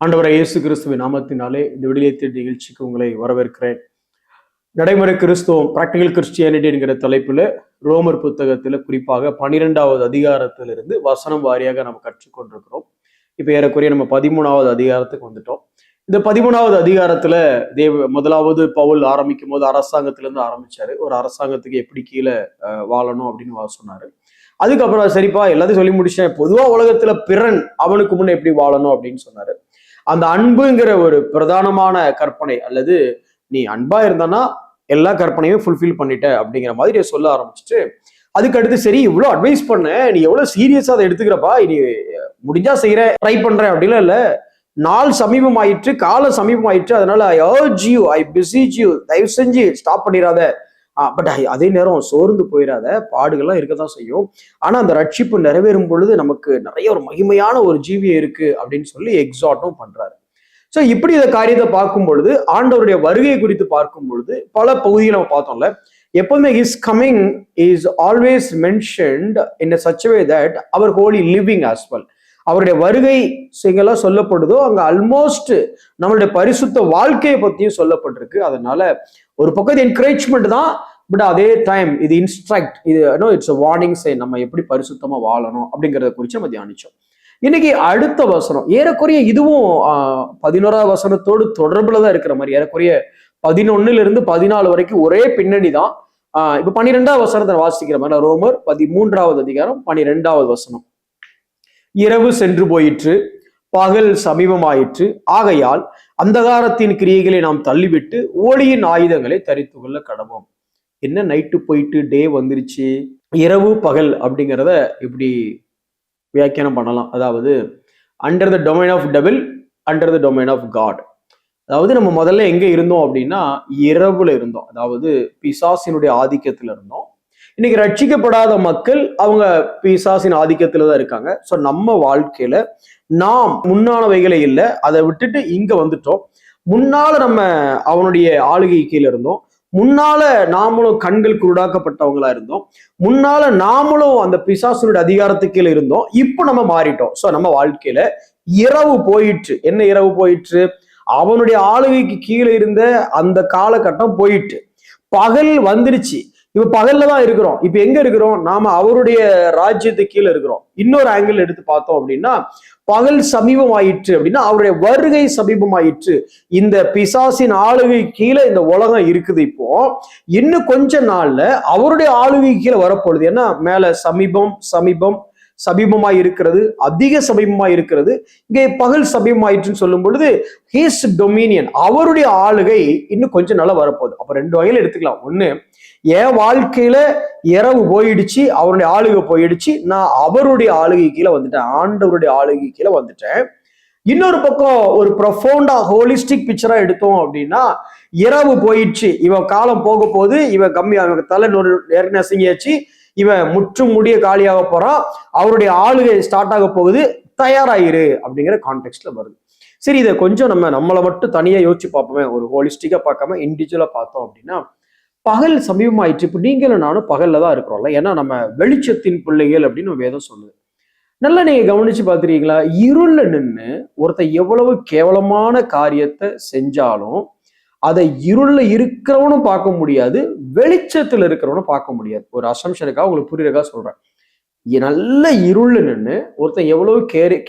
ஆண்டவரை இயேசு கிறிஸ்துவின் நாமத்தினாலே இந்த விடுதலை நிகழ்ச்சிக்கு உங்களை வரவேற்கிறேன். நடைமுறை கிறிஸ்துவம் பிராக்டிகல் கிறிஸ்டியானிட்டி என்கிற தலைப்புல ரோமர் புத்தகத்துல குறிப்பாக 12வது அதிகாரத்திலிருந்து வசனம் வாரியாக நம்ம கற்றுக்கொண்டிருக்கிறோம். இப்ப ஏறக்குறைய நம்ம 13வது அதிகாரத்துக்கு வந்துட்டோம். இந்த 13வது அதிகாரத்துல முதலாவது பவுல் ஆரம்பிக்கும் போது அரசாங்கத்திலிருந்து ஆரம்பிச்சாரு. ஒரு அரசாங்கத்துக்கு எப்படி கீழே வாழணும் அப்படின்னு சொன்னாரு. அதுக்கப்புறம் சரிப்பா எல்லாத்தையும் சொல்லி முடிச்சேன், பொதுவா உலகத்துல பிறன் அவனுக்கு முன்ன எப்படி வாழணும் அப்படின்னு சொன்னாரு. அந்த அன்புங்கிற ஒரு பிரதானமான கற்பனை, அல்லது நீ அன்பா இருந்தனா எல்லா கற்பனையும் ஃபுல்ஃபில் பண்ணிட்ட அப்படிங்கிற மாதிரி சொல்ல ஆரம்பிச்சுட்டு, அதுக்கு அடுத்து சரி இவ்வளவு அட்வைஸ் பண்ண, நீ எவ்வளவு சீரியஸா அதை எடுத்துக்கிறப்பா, நீ முடிஞ்சா செய்யற ட்ரை பண்ற அப்படிலாம் இல்ல, நாள் சமீபம் ஆயிற்று, காலம் சமீபம் ஆயிற்று, அதனால ஐ அர்ஜ் யூ, ஐ பிசீஜ் யூ, தயவு செஞ்சு ஸ்டாப் பண்ணிடாத. பட் அதே நேரம் சோர்ந்து போயிடாத, பாடுகள்லாம் இருக்கதான் செய்யும். ஆனா அந்த ரட்சிப்பு நிறைவேறும் பொழுது நமக்கு நிறைய ஒரு மகிமையான ஒரு ஜீவியம் இருக்கு அப்படின்னு சொல்லி எக்ஸாட்டும் பண்றாரு. ஸோ இப்படி இந்த காரியத்தை பார்க்கும் பொழுது, ஆண்டவருடைய வருகை குறித்து பார்க்கும் பொழுது பல பகுதிகளை நம்ம பார்த்தோம்ல. எப்பவுமே his coming is always mentioned in such way that அவர் ஹோலி லிவிங் ஆஸ் வெல். அவருடைய வருகை எங்கெல்லாம் சொல்லப்படுதோ அங்க ஆல்மோஸ்ட் நம்மளுடைய பரிசுத்த வாழ்க்கையை பத்தியும் சொல்லப்பட்டிருக்கு. அதனால ஒரு பக்கம் என்கரேஜ்மெண்ட் தான், பட் அதே டைம் இது இன்ஸ்ட்ரக்ட், இது இட்ஸ் வார்னிங் சைன், நம்ம எப்படி பரிசுத்தமா வாழணும் அப்படிங்கிறத குறித்து நம்ம தியானிச்சோம். இன்னைக்கு அடுத்த வசனம் ஏறக்குறைய இதுவும் 11வது வசனத்தோடு தொடர்புல தான் இருக்கிற மாதிரி, ஏறக்குறைய 11 14 வரைக்கும் ஒரே பின்னணி தான். இப்ப 12வது வசனத்தை வாசிக்கிற மாதிரி, ரோமர் 13வது அதிகாரம் 12வது வசனம். இரவு சென்று போயிற்று, பகல் சமீபமாயிற்று, ஆகையால் அந்தகாரத்தின் கிரியைகளை நாம் தள்ளிவிட்டு ஒளியின் ஆயுதங்களை தரித்து கொள்ள கடவோம். என்ன நைட்டு போயிட்டு டே வந்துருச்சு, இரவு பகல் அப்படிங்கிறத இப்படி வியாக்கியானம் பண்ணலாம். அதாவது under the domain of devil, under the domain of God. அதாவது நம்ம முதல்ல எங்க இருந்தோம் அப்படின்னா இரவுல இருந்தோம், அதாவது பிசாசினுடைய ஆதிக்கத்துல இருந்தோம். இன்னைக்கு ரட்சிக்கப்படாத மக்கள் அவங்க பிசாசின் ஆதிக்கத்துல தான் இருக்காங்க. ஸோ நம்ம வாழ்க்கையில நாம் முன்னானவைகளே இல்லை, அதை விட்டுட்டு இங்க வந்துட்டோம். முன்னால நம்ம அவனுடைய ஆளுகை கீழே இருந்தோம், முன்னால நாமளும் கண்கள் குருடாக்கப்பட்டவங்களா இருந்தோம், முன்னால நாமளும் அந்த பிசாசனுடைய அதிகாரத்துக்கு கீழே இருந்தோம். இப்போ நம்ம மாறிட்டோம். ஸோ நம்ம வாழ்க்கையில இரவு போயிற்று. என்ன இரவு போயிற்று? அவனுடைய ஆளுகைக்கு கீழே இருந்த அந்த காலகட்டம் போயிட்டு பகல் வந்துருச்சு. இப்ப பகல்ல தான் இருக்கிறோம். இப்ப எங்க இருக்கிறோம்? நாம அவருடைய ராஜ்யத்துக்கு கீழே இருக்கிறோம். இன்னொரு ஆங்கிள் எடுத்து பார்த்தோம் அப்படின்னா, பகல் சமீபம் ஆயிற்று அப்படின்னா அவருடைய வருகை சமீபம் ஆயிற்று. இந்த பிசாசின் ஆளுகை கீழே இந்த உலகம் இருக்குது. இப்போ இன்னும் கொஞ்ச நாள்ல அவருடைய ஆளுகை கீழே வரப்போகுது. ஏன்னா மேல சமீபம் சமீபம் சமீபமாய் இருக்கிறது, அதிக சமீபமாய் இருக்கிறது. இங்கே பகல் சமீபமாயிற்றுன்னு சொல்லும் பொழுது ஹிஸ் டொமினியன், அவருடைய ஆளுகை இன்னும் கொஞ்சம் நாளா வரப்போகுது. அப்ப ரெண்டு வகையில எடுத்துக்கலாம். ஒண்ணு, என் வாழ்க்கையில இரவு போயிடுச்சு, அவருடைய ஆளுகை போயிடுச்சு, நான் அவருடைய ஆளுகை கீழே வந்துட்டேன், ஆண்டவருடைய ஆளுகை கீழே வந்துட்டேன். இன்னொரு பக்கம் ஒரு ப்ரொஃபவுண்டா ஹோலிஸ்டிக் பிக்சரா எடுத்தோம் அப்படின்னா, இரவு போயிடுச்சு, இவன் காலம் போக போகுது, இவன் கம்மியா தலை நெருங்கியாச்சு, இவன் முற்றும் முடிய காலியாக போறான், அவருடைய ஆளுகை ஸ்டார்ட் ஆக போகுது, தயாராயிரு அப்படிங்கிற கான்டெக்ட்ல வருது. சரி, இதை கொஞ்சம் நம்மளை மட்டும் தனியா யோசிச்சு பார்ப்போமே, ஒரு ஹோலிஸ்டிக்கா பார்க்காம இண்டிவிஜுவலா பார்த்தோம் அப்படின்னா, பகல் சமீபமாயிடுச்சு. இப்போ நீங்களும் நானும் பகல்ல தான் இருக்கிறோம்ல, ஏன்னா நம்ம வெளிச்சத்தின் பிள்ளைகள் அப்படின்னு வேதம் சொல்லுது. நல்லா நீங்க கவனிச்சு பார்த்துருக்கீங்களா? இருள்ல நின்று ஒருத்தன் எவ்வளவு கேவலமான காரியத்தை செஞ்சாலும் அதை இருள்ல இருக்கிறவனும் பார்க்க முடியாது, வெளிச்சத்துல இருக்கிறவனும் பார்க்க முடியாது. ஒரு அசம்ஷனுக்காக உங்களுக்கு புரியுறக்கா சொல்றேன். நல்ல இருள்ல நின்று ஒருத்தன் எவ்வளவு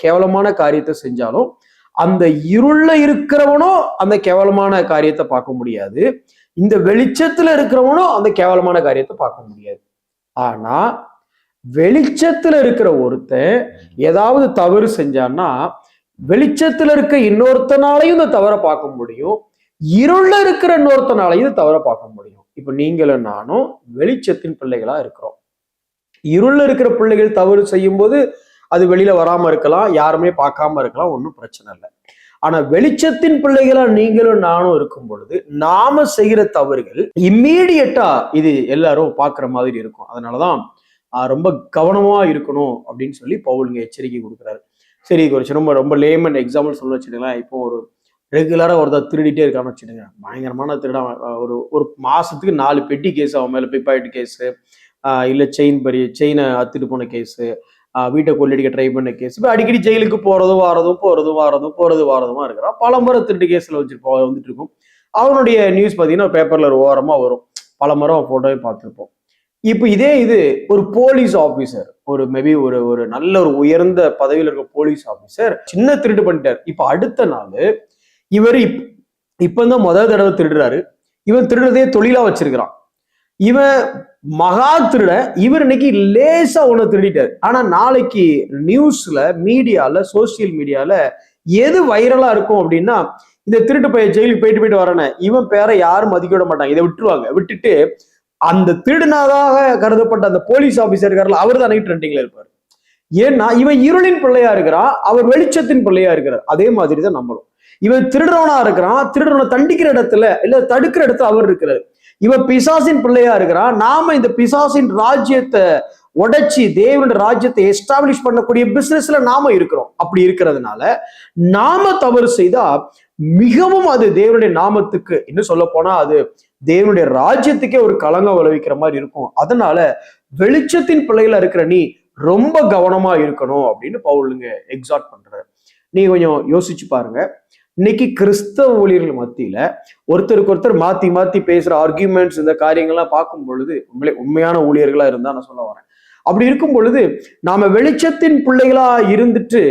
கேவலமான காரியத்தை செஞ்சாலும் அந்த இருள்ல இருக்கிறவனும் அந்த கேவலமான காரியத்தை பார்க்க முடியாது, இந்த வெளிச்சத்துல இருக்கிறவனும் அந்த கேவலமான காரியத்தை பார்க்க முடியாது. ஆனா வெளிச்சத்துல இருக்கிற ஒருத்தன் ஏதாவது தவறு செஞ்சான்னா வெளிச்சத்துல இருக்க இன்னொருத்தனாலையும் இந்த தவறை பார்க்க முடியும், இருள்ல இருக்கிற இன்னொருத்தனாலையும் தவற பார்க்க முடியும். இப்ப நீங்களும் நானும் வெளிச்சத்தின் பிள்ளைகளா இருக்கிறோம். இருள்ல இருக்கிற பிள்ளைகள் தவறு செய்யும் போது அது வெளியில வராம இருக்கலாம், யாருமே பார்க்காம இருக்கலாம், ஒன்றும் பிரச்சனை இல்லை. ஆனா வெளிச்சத்தின் பிள்ளைகளா நீங்களும் நானும் இருக்கும் பொழுது நாம செய்கிற தவறுகள் இம்மீடியட்டா இது எல்லாரும் பார்க்குற மாதிரி இருக்கும். அதனாலதான் ரொம்ப கவனமா இருக்கணும் அப்படின்னு சொல்லி பவுலுங்க எச்சரிக்கை கொடுக்குறாரு. சரி, கொஞ்சம் ரொம்ப ரொம்ப லேமன் எக்ஸாம்பிள் சொல்ல வச்சுக்கலாம். இப்போ ஒரு ரெகுலரா ஒருத்தர் திருடிட்டே இருக்கான்னு வச்சுடுங்க, பயங்கரமான திருடா, ஒரு மாசத்துக்கு 4 பெட்டி கேஸ் அவன் மேல, பிக் பாக்கெட் கேஸு, இல்ல செயினை அத்துட்டு போன கேஸு, வீட்டை கொள்ளடிக்க ட்ரை பண்ண கேஸ். இப்போ அடிக்கடி ஜெயிலுக்கு போறதும் வாரதுமா இருக்கிறான். பல முறை திருட்டு கேஸ்ல வந்துட்டு இருக்கும். அவனுடைய நியூஸ் பார்த்தீங்கன்னா பேப்பர்ல ஒரு ஓரமா வரும். பல முறை போட்டோவே பார்த்துருப்போம். இப்போ இது ஒரு போலீஸ் ஆபீசர், ஒரு மேபி ஒரு நல்ல ஒரு உயர்ந்த பதவியில் இருக்க போலீஸ் ஆபீசர் சின்ன திருட்டு பண்ணிட்டார். இப்ப அடுத்த நாள் இவர் இப்பதான் முதல் தடவை திருடுறாரு. இவன் திருடுறதே தொழிலா வச்சிருக்கிறான். இவன் மகா திருட. இவர் இன்னைக்கு லேசா ஒண்ணு திருடிட்டார். ஆனா நாளைக்கு நியூஸ்ல, மீடியால, சோசியல் மீடியால எது வைரலா இருக்கும் அப்படின்னா, இந்த திருட்டு பையன் ஜெயிலுக்கு போயிட்டு வரானே, இவன் பேரை யாரும் மதிக்க விட மாட்டாங்க. இதை விட்டுருவாங்க. விட்டுட்டு அந்த திருடுனாதாக கருதப்பட்ட அந்த போலீஸ் ஆபீசர் இருக்காருல, அவர் தான் ட்ரெண்டிங்ல இருப்பாரு. ஏன்னா இவன் இருளின் பிள்ளையா இருக்கிறான், அவர் வெளிச்சத்தின் பிள்ளையா இருக்கிறார். அதே மாதிரி தான் நம்மளும். இவன் திருடுறவனா இருக்கிறான், திருடுறவனை தண்டிக்கிற இடத்துல இல்ல தடுக்கிற இடத்துல அவர் இருக்கிறார். இவன் பிசாசின் பிள்ளையா இருக்கிறான், நாம இந்த பிசாசின் ராஜ்யத்தை உடைச்சி தேவனுடைய ராஜ்யத்தை எஸ்டாப்ளிஷ் பண்ணக்கூடிய பிசினஸ்ல நாம இருக்கிறோம். அப்படி இருக்கிறதுனால நாம தவறு செய்தா மிகவும் அது தேவனுடைய நாமத்துக்கு, இன்னும் சொல்ல போனா அது தேவனுடைய ராஜ்யத்துக்கே ஒரு களங்கம் விளைவிக்கிற மாதிரி இருக்கும். அதனால வெளிச்சத்தின் பிள்ளைகளா இருக்கிற நீ ரொம்ப கவனமா இருக்கணும் அப்படின்னு பவுலுங்க எக்ஸார்ட் பண்றாரு. நீ கொஞ்சம் யோசிச்சு பாருங்க. இன்னைக்கு கிறிஸ்தவ ஊழியர்கள் மத்தியில ஒருத்தருக்கு ஒருத்தர் மாத்தி மாத்தி பேசுற ஆர்கியூமெண்ட்ஸ், இந்த காரியங்கள்லாம் பார்க்கும் பொழுது உண்மையான ஊழியர்களா இருந்தா நான் சொல்ல வரேன். அப்படி இருக்கும் பொழுது நாம வெளிச்சத்தின் பிள்ளைகளா இருந்துட்டு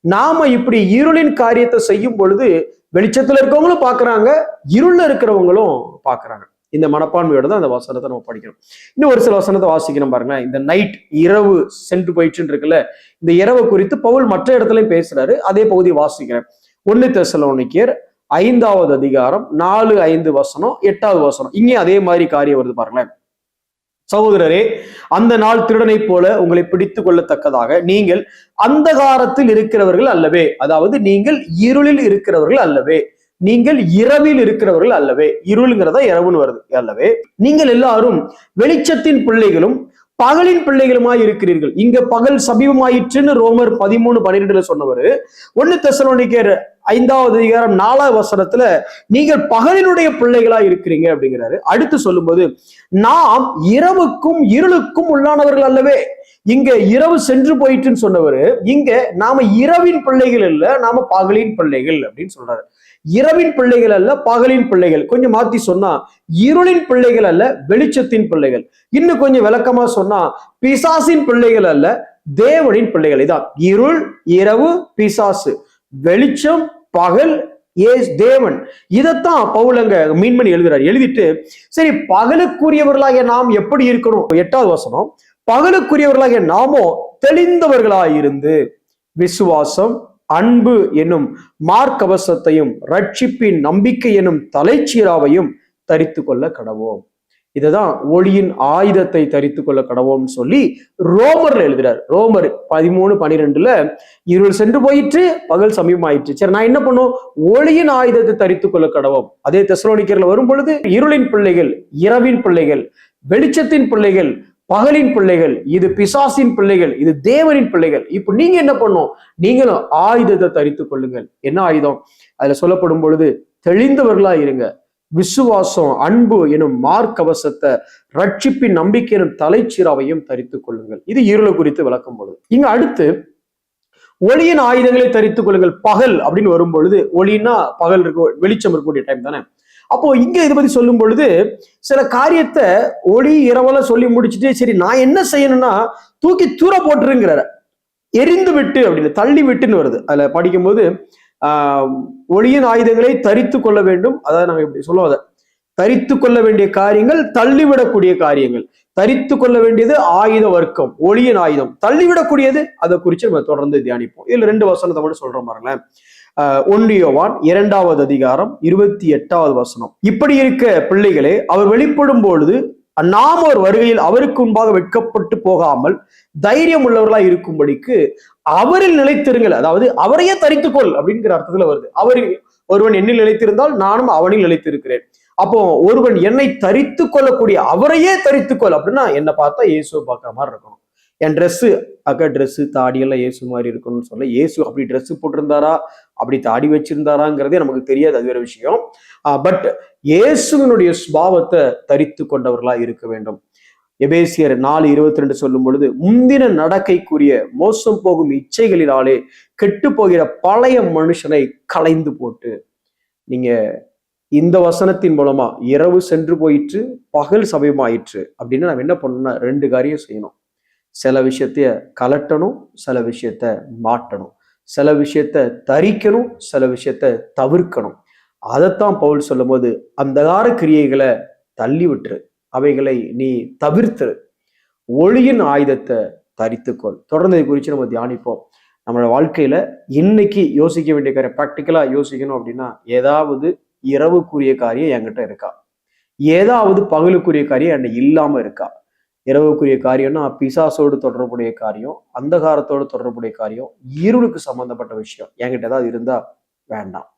நாம இப்படி இருளின் காரியத்தை செய்யும் பொழுது வெளிச்சத்துல இருக்கவங்களும் பாக்குறாங்க, இருள்ல இருக்கிறவங்களும் பாக்குறாங்க. இந்த மனப்பான்மையோட தான் அந்த வசனத்தை நம்ம படிக்கணும். இன்னும் ஒரு சில வசனத்தை வாசிக்கணும் பாருங்களேன். இந்த நைட், இரவு சென்று போயிடுச்சுன்னு இருக்குல்ல, இந்த இரவு குறித்து பவுல் மற்ற இடத்துலயும் பேசுறாரு. அதே பகுதியை வாசிக்கிறேன். 1 தெசலோனிக்கேயர் 5வது அதிகாரம் 4, 5 வசனம், 8வது வசனம். இங்கே அதே மாதிரி காரியம் வருது பாருங்களேன். சகோதரரே, அந்த நாள் திருடனை போல உங்களை பிடித்து கொள்ளத்தக்கதாக நீங்கள் அந்தகாரத்தில் இருக்கிறவர்கள் அல்லவே, அதாவது நீங்கள் இருளில் இருக்கிறவர்கள் அல்லவே, நீங்கள் இரவில் இருக்கிறவர்கள் அல்லவே. இருளுங்கிறதா இரவுன்னு வருது. அல்லவே நீங்கள் எல்லாரும் வெளிச்சத்தின் பிள்ளைகளும் பகலின் பிள்ளைகளுமாய் இருக்கிறீர்கள். இங்க பகல் சமீபமாயிற்றுன்னு ரோமர் 13:12 சொன்னவர் 1 தெசலோனிக்கேயர் 5வது அதிகாரம் 4வது வசனத்துல நீங்கள் பகலினுடைய பிள்ளைகளா இருக்கிறீங்க அப்படிங்கிறாரு. அடுத்து சொல்லும்போது நாம் இரவுக்கும் இருளுக்கும் உள்ளானவர்கள் அல்லவே. இங்க இரவு சென்று போயிட்டுன்னு சொன்னவர் இங்க நாம இரவின் பிள்ளைகள் இல்ல, நாம பகலின் பிள்ளைகள் அப்படின்னு சொல்றாரு. இரவின் பிள்ளைகள் அல்ல, பகலின் பிள்ளைகள். கொஞ்சம் மாத்தி சொன்னா இருளின் பிள்ளைகள் அல்ல, வெளிச்சத்தின் பிள்ளைகள். இன்னும் கொஞ்சம் விளக்கமா சொன்னா பிசாசின் பிள்ளைகள் அல்ல, தேவனின் பிள்ளைகள். இதான் இருள், இரவு, பிசாசு, வெளிச்சம், பகல், தேவன். இதைத்தான் பவுலங்க மீன் பண்ணி எழுதுறாரு. எழுதிட்டு சரி, பகலுக்குரியவர்களாகிய நாம் எப்படி இருக்கணும்? 8வது வசனம், பகலுக்குரியவர்களாகிய நாமோ தெளிந்தவர்களாயிருந்து விசுவாசம், அன்பு என்னும் மார்க்கவசத்தையும் ரட்சிப்பின் நம்பிக்கை என்னும் தலைச்சீராவையும் தரித்து கொள்ள கடவோம். இதுதான் ஒளியின் ஆயுதத்தை தரித்து கொள்ள கடவோம்னு சொல்லி ரோமர்ல எழுதுறார். ரோமர் 13:12 இருள் சென்று போயிட்டு பகல் சமீபமாயிற்று. சரி, நான் என்ன பண்ணும்? ஒளியின் ஆயுதத்தை தரித்து கொள்ள கடவோம். அதே தெசலோனிக்கேயர்ல வரும் பொழுது இருளின் பிள்ளைகள், இரவின் பிள்ளைகள், வெளிச்சத்தின் பிள்ளைகள், பகலின் பிள்ளைகள், இது பிசாசின் பிள்ளைகள், இது தேவனின் பிள்ளைகள். இப்ப நீங்க என்ன பண்ணும்? நீங்களும் ஆயுதத்தை தரித்து கொள்ளுங்கள். என்ன ஆயுதம்? அதுல சொல்லப்படும் பொழுது தெளிந்தவர்களா இருங்க. விசுவாசம், அன்பு எனும் மார்க்கவசத்தை, ரட்சிப்பின் நம்பிக்கை எனும் தலைச்சீராவையும் தரித்து கொள்ளுங்கள். இது இருளை குறித்து விளக்கும் பொழுது இங்க அடுத்து ஒளியின் ஆயுதங்களை தரித்துக் கொள்ளுங்கள். பகல் அப்படின்னு வரும் பொழுது, ஒளின்னா பகல் இருக்க, வெளிச்சம் இருக்கக்கூடிய டைம் தானே. அப்போ இங்க இதை பத்தி சொல்லும் பொழுது சில காரியத்தை ஒளி இரவெல்லாம் சொல்லி முடிச்சுட்டு சரி நான் என்ன செய்யணும்னா தூக்கி தூர போட்டுருங்கிறார, எரிந்து விட்டு அப்படின்னு தள்ளி விட்டுன்னு வருது. அதுல படிக்கும்போது ஒளியின் ஆயுதங்களை தரித்து கொள்ள வேண்டும். அதாவது நாங்க இப்படி சொல்லுவோம், அதை தரித்து கொள்ள வேண்டிய காரியங்கள், தள்ளிவிடக்கூடிய காரியங்கள். தரித்து கொள்ள வேண்டியது ஆயுத வர்க்கம், ஒளியின் ஆயுதம். தள்ளிவிடக்கூடியது, அதை குறித்து நம்ம தொடர்ந்து தியானிப்போம். இதுல 2 வசனத்தை மட்டும் சொல்றோம் பாருங்களேன். 1 யோவான் 2வது அதிகாரம் 28வது வசனம். இப்படி இருக்க பிள்ளைகளே, அவர் வெளிப்படும் பொழுது நாம் ஒரு வருகையில் அவருக்கு முன்பாக வெட்கப்பட்டு போகாமல் தைரியம் உள்ளவர்களா இருக்கும்படிக்கு அவரில் நிலைத்திருங்கள். அதாவது அவரையே தரித்துக்கொள் அப்படிங்கிற அர்த்தத்துல வருது. ஒருவன் என்னில் நிலைத்திருந்தால் நானும் அவனில் நிலைத்திருக்கிறேன். அப்போ ஒருவன் என்னை தரித்து கொள்ளக்கூடிய அவரையே தரித்துக்கொள் அப்படின்னா என்னை பார்த்தா இயேசுவை பார்க்குற மாதிரி இருக்கணும். என் ட்ரெஸ்ஸு ட்ரெஸ்ஸு தாடியெல்லாம் இயேசு மாதிரி இருக்கணும்னு சொல்ல, இயேசு அப்படி ட்ரெஸ்ஸு போட்டிருந்தாரா, அப்படி தாடி வச்சிருந்தாராங்கிறதே நமக்கு தெரியாது, அது வேற விஷயம். பட் இயேசுவினுடைய சுபாவத்தை தரித்து கொண்டவர்களா இருக்க வேண்டும். எபேசியர் 4:22 சொல்லும் பொழுது, முந்தின நடக்கைக்குரிய மோசம் போகும் இச்சைகளினாலே கெட்டு போகிற பழைய மனுஷனை களைந்து போட்டு. நீங்க இந்த வசனத்தின் மூலமா இரவு சென்று போயிற்று, பகல் சமயமாயிற்று அப்படின்னு நம்ம என்ன பண்ணணும்னா 2 காரியம் செய்யணும். சில விஷயத்தைய கலட்டணும், சில விஷயத்த மாட்டணும், சில விஷயத்த தரிக்கணும், சில விஷயத்த தவிர்க்கணும். அதைத்தான் பவுல் சொல்லும் போது, அந்தகார கிரியைகளை தள்ளி விட்டுரு, அவைகளை நீ தவிர்த்துரு, ஒளியின் ஆயுதத்தை தரித்துக்கொள். தொடர்ந்து இதை குறித்து நம்ம தியானிப்போம். நம்மளோட வாழ்க்கையில இன்னைக்கு யோசிக்க வேண்டிய காரியம், ப்ராக்டிக்கலா யோசிக்கணும் அப்படின்னா, ஏதாவது இரவுக்குரிய காரியம் என்கிட்ட இருக்கா, ஏதாவது பகலுக்குரிய காரியம் என்ன இல்லாம இருக்கா. இரவுக்குரிய காரியம்னா பிசாசோடு தொடர்புடைய காரியம், அந்தகாரத்தோடு தொடர்புடைய காரியம், இருளுக்கு சம்பந்தப்பட்ட விஷயம் என்கிட்ட ஏதாவது இருந்தா வேண்டாம்.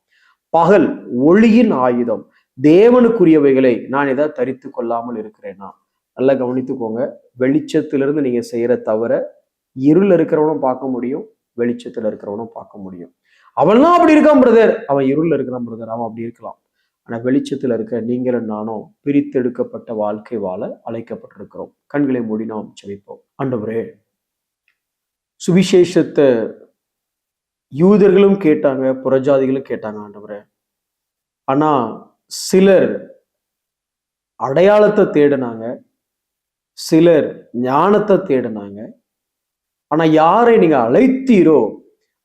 பகல் ஒளியின் ஆயுதம், தேவனுக்குரியவைகளை நான் ஏதாவது தரித்து கொள்ளாமல் இருக்கிறேன்னா நல்லா கவனித்துக்கோங்க. வெளிச்சத்திலிருந்து நீங்க செய்யற தவிர இருள் இருக்கிறவனும் பார்க்க முடியும், வெளிச்சத்துல இருக்கிறவனும் பார்க்க முடியும். அவன்லாம் அப்படி இருக்கான் பிரதர், அவன் இருள்ல இருக்கிறான் பிரதர், அவன் அப்படி இருக்கலாம். ஆனா வெளிச்சத்துல இருக்க நீங்களும் நானும் பிரித்தெடுக்கப்பட்ட வாழ்க்கை வாழ அழைக்கப்பட்டிருக்கிறோம். கண்களை மூடி நாம் ஜெபிப்போம். ஆண்டவரே, சுவிசேஷத்தை யூதர்களும் கேட்டாங்க, புறஜாதிகளும் கேட்டாங்க ஆண்டவரே. ஆனா சிலர் அடையாளத்தை தேடினாங்க, சிலர் ஞானத்தை தேடினாங்க. ஆனா யாரை நீங்க அழைத்தீரோ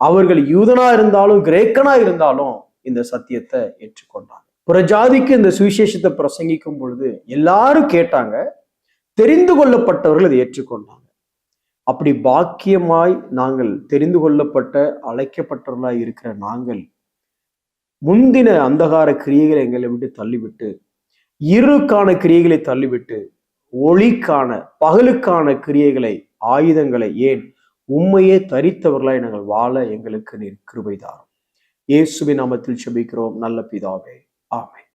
அவர்கள் யூதனா இருந்தாலும் கிரேக்கனா இருந்தாலும் இந்த சத்தியத்தை ஏற்றுக்கொண்டாங்க. புறஜாதிக்கு இந்த சுவிசேஷத்தை பிரசங்கிக்கும் பொழுது எல்லாரும் கேட்டாங்க, தெரிந்து கொள்ளப்பட்டவர்கள் இதை ஏற்றுக்கொண்டாங்க. அப்படி பாக்கியமாய் நாங்கள் தெரிந்து கொள்ளப்பட்ட அழைக்கப்பட்டவர்களாய் இருக்கிற நாங்கள் முந்தின அந்தகார கிரியைகளை எங்களை விட்டு தள்ளிவிட்டு, இருளுக்கான கிரியைகளை தள்ளிவிட்டு, ஒளிக்கான பகலுக்கான கிரியைகளை, ஆயுதங்களை, ஏன் உண்மையே தரித்தவர்களாய் நாங்கள் வாழ எங்களுக்கு நீர் கிருபை தாரும். இயேசுவின் நாமத்தில் ஜெபிக்கிறோம் நல்ல பிதாவே, ஆமென்.